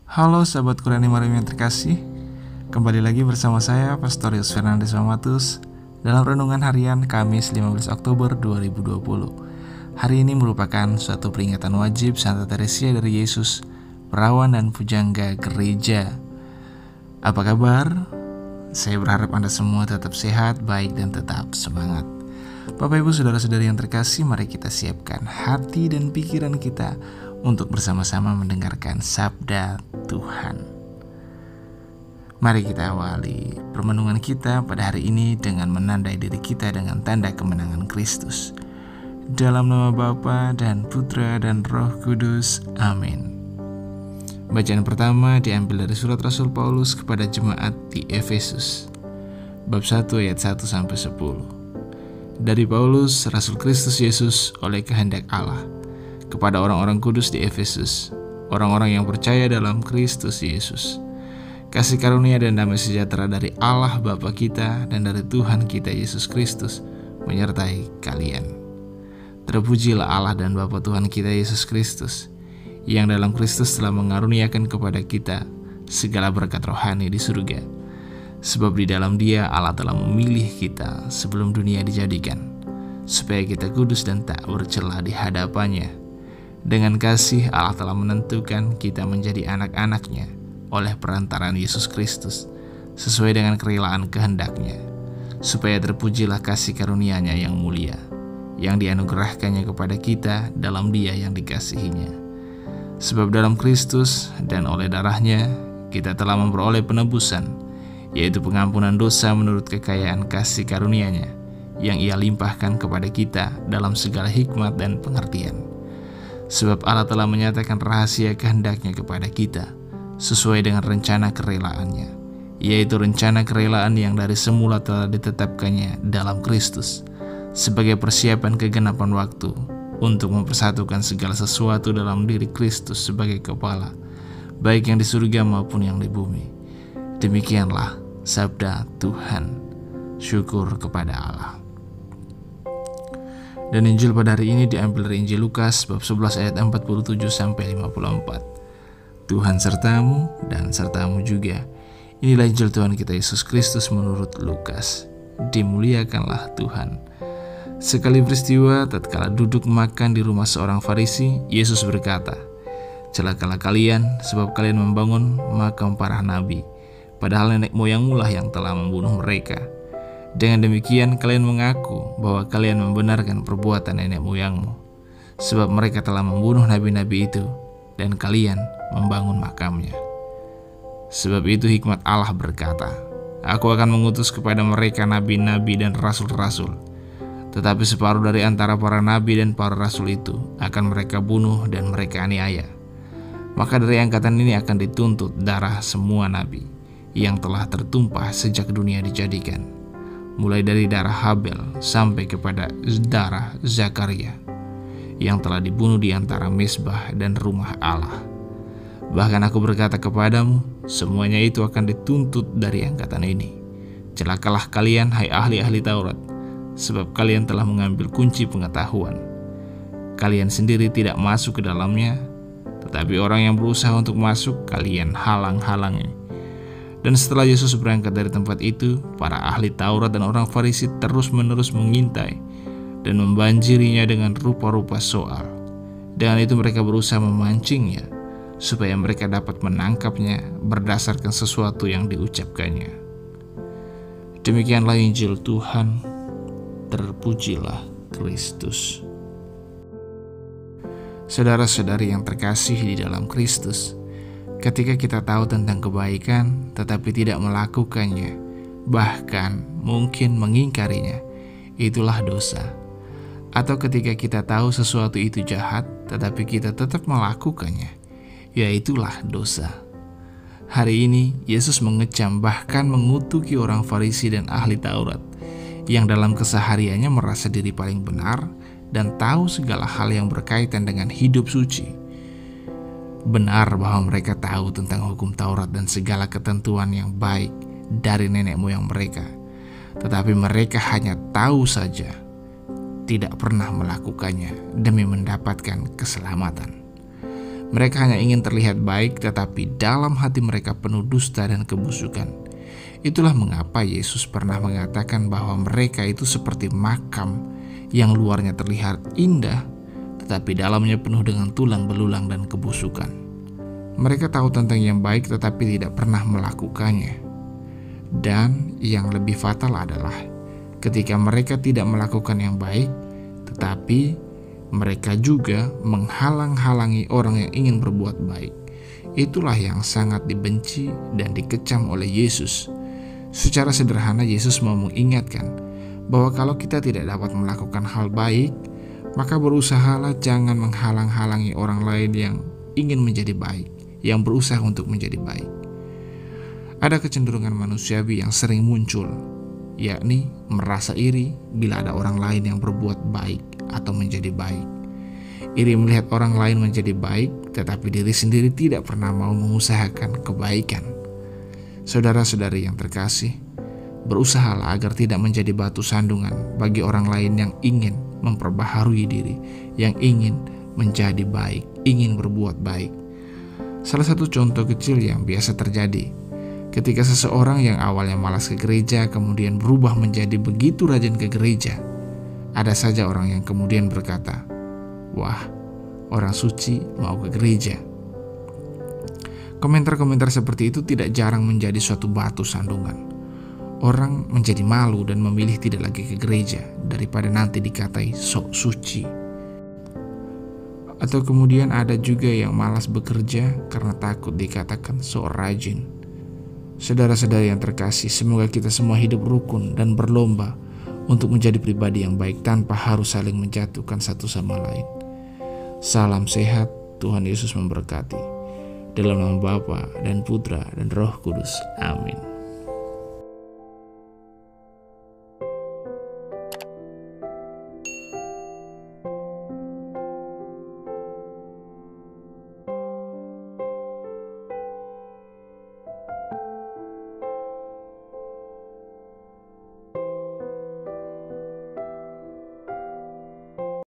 Halo sahabat Qurani Marim yang terkasih, kembali lagi bersama saya Pastorius Fernandes Mamatus dalam Renungan Harian Kamis 15 Oktober 2020. Hari ini merupakan suatu peringatan wajib Santa Teresia dari Yesus, perawan dan pujangga gereja. Apa kabar? Saya berharap Anda semua tetap sehat, baik dan tetap semangat. Bapak Ibu Saudara-saudari yang terkasih, mari kita siapkan hati dan pikiran kita untuk bersama-sama mendengarkan sabda Tuhan. Mari kita awali permenungan kita pada hari ini dengan menandai diri kita dengan tanda kemenangan Kristus. Dalam nama Bapa dan Putra dan Roh Kudus. Amin. Bacaan pertama diambil dari surat Rasul Paulus kepada jemaat di Efesus, bab 1 ayat 1-10. Dari Paulus, Rasul Kristus Yesus oleh kehendak Allah, kepada orang-orang kudus di Efesus, orang-orang yang percaya dalam Kristus Yesus. Kasih karunia dan damai sejahtera dari Allah Bapa kita dan dari Tuhan kita Yesus Kristus menyertai kalian. Terpujilah Allah dan Bapa Tuhan kita Yesus Kristus, yang dalam Kristus telah mengaruniakan kepada kita segala berkat rohani di surga. Sebab di dalam Dia Allah telah memilih kita sebelum dunia dijadikan, supaya kita kudus dan tak bercela di hadapannya. Dengan kasih Allah telah menentukan kita menjadi anak-anak-Nya oleh perantaraan Yesus Kristus, sesuai dengan kerelaan kehendak-Nya, supaya terpujilah kasih karunia-Nya yang mulia, yang dianugerahkannya kepada kita dalam Dia yang dikasihinya. Sebab dalam Kristus dan oleh darah-Nya kita telah memperoleh penebusan, yaitu pengampunan dosa menurut kekayaan kasih karunia-Nya, yang Ia limpahkan kepada kita dalam segala hikmat dan pengertian. Sebab Allah telah menyatakan rahasia kehendak-Nya kepada kita, sesuai dengan rencana kerelaan-Nya, yaitu rencana kerelaan yang dari semula telah ditetapkannya dalam Kristus, sebagai persiapan kegenapan waktu, untuk mempersatukan segala sesuatu dalam diri Kristus sebagai kepala, baik yang di surga maupun yang di bumi. Demikianlah sabda Tuhan. Syukur kepada Allah. Dan Injil pada hari ini diambil dari Injil Lukas bab 11 ayat 47-54. Tuhan sertamu dan sertamu juga. Inilah Injil Tuhan kita Yesus Kristus menurut Lukas. Dimuliakanlah Tuhan. Sekali peristiwa tatkala duduk makan di rumah seorang Farisi, Yesus berkata, "Celakalah kalian, sebab kalian membangun makam para nabi, padahal nenek moyangmu lah yang telah membunuh mereka. Dengan demikian kalian mengaku bahwa kalian membenarkan perbuatan nenek moyangmu, sebab mereka telah membunuh nabi-nabi itu, dan kalian membangun makamnya. Sebab itu hikmat Allah berkata, Aku akan mengutus kepada mereka nabi-nabi dan rasul-rasul, tetapi separuh dari antara para nabi dan para rasul itu akan mereka bunuh dan mereka aniaya. Maka dari angkatan ini akan dituntut darah semua nabi yang telah tertumpah sejak dunia dijadikan, mulai dari darah Habel sampai kepada darah Zakaria, yang telah dibunuh di antara mezbah dan rumah Allah. Bahkan aku berkata kepadamu, semuanya itu akan dituntut dari angkatan ini. Celakalah kalian, hai ahli-ahli Taurat, sebab kalian telah mengambil kunci pengetahuan. Kalian sendiri tidak masuk ke dalamnya, tetapi orang yang berusaha untuk masuk, kalian halang-halangi." Dan setelah Yesus berangkat dari tempat itu, para ahli Taurat dan orang Farisi terus-menerus mengintai dan membanjirinya dengan rupa-rupa soal. Dengan itu mereka berusaha memancingnya, supaya mereka dapat menangkapnya berdasarkan sesuatu yang diucapkannya. Demikianlah Injil Tuhan. Terpujilah Kristus. Saudara-saudari yang terkasih di dalam Kristus, ketika kita tahu tentang kebaikan tetapi tidak melakukannya, bahkan mungkin mengingkarinya, itulah dosa. Atau ketika kita tahu sesuatu itu jahat tetapi kita tetap melakukannya, yaitulah dosa. Hari ini Yesus mengecam bahkan mengutuki orang Farisi dan ahli Taurat yang dalam kesehariannya merasa diri paling benar dan tahu segala hal yang berkaitan dengan hidup suci. Benar bahwa mereka tahu tentang hukum Taurat dan segala ketentuan yang baik dari nenek moyang mereka, tetapi mereka hanya tahu saja, tidak pernah melakukannya demi mendapatkan keselamatan. Mereka hanya ingin terlihat baik, tetapi dalam hati mereka penuh dusta dan kebusukan. Itulah mengapa Yesus pernah mengatakan bahwa mereka itu seperti makam yang luarnya terlihat indah, tetapi dalamnya penuh dengan tulang belulang dan kebusukan. Mereka tahu tentang yang baik tetapi tidak pernah melakukannya. Dan yang lebih fatal adalah ketika mereka tidak melakukan yang baik, tetapi mereka juga menghalang-halangi orang yang ingin berbuat baik. Itulah yang sangat dibenci dan dikecam oleh Yesus. Secara sederhana Yesus mau mengingatkan bahwa kalau kita tidak dapat melakukan hal baik, maka berusahalah jangan menghalang-halangi orang lain yang ingin menjadi baik, yang berusaha untuk menjadi baik. Ada kecenderungan manusiawi yang sering muncul, yakni merasa iri bila ada orang lain yang berbuat baik atau menjadi baik. Iri melihat orang lain menjadi baik, tetapi diri sendiri tidak pernah mau mengusahakan kebaikan. Saudara-saudari yang terkasih, berusahalah agar tidak menjadi batu sandungan bagi orang lain yang ingin memperbaharui diri, yang ingin menjadi baik, ingin berbuat baik. Salah satu contoh kecil yang biasa terjadi ketika seseorang yang awalnya malas ke gereja kemudian berubah menjadi begitu rajin ke gereja. Ada saja orang yang kemudian berkata, "Wah, orang suci mau ke gereja." Komentar-komentar seperti itu tidak jarang menjadi suatu batu sandungan. Orang menjadi malu dan memilih tidak lagi ke gereja daripada nanti dikatai sok suci. Atau kemudian ada juga yang malas bekerja karena takut dikatakan sok rajin. Saudara-saudari yang terkasih, semoga kita semua hidup rukun dan berlomba untuk menjadi pribadi yang baik tanpa harus saling menjatuhkan satu sama lain. Salam sehat, Tuhan Yesus memberkati. Dalam nama Bapa dan Putra dan Roh Kudus. Amin.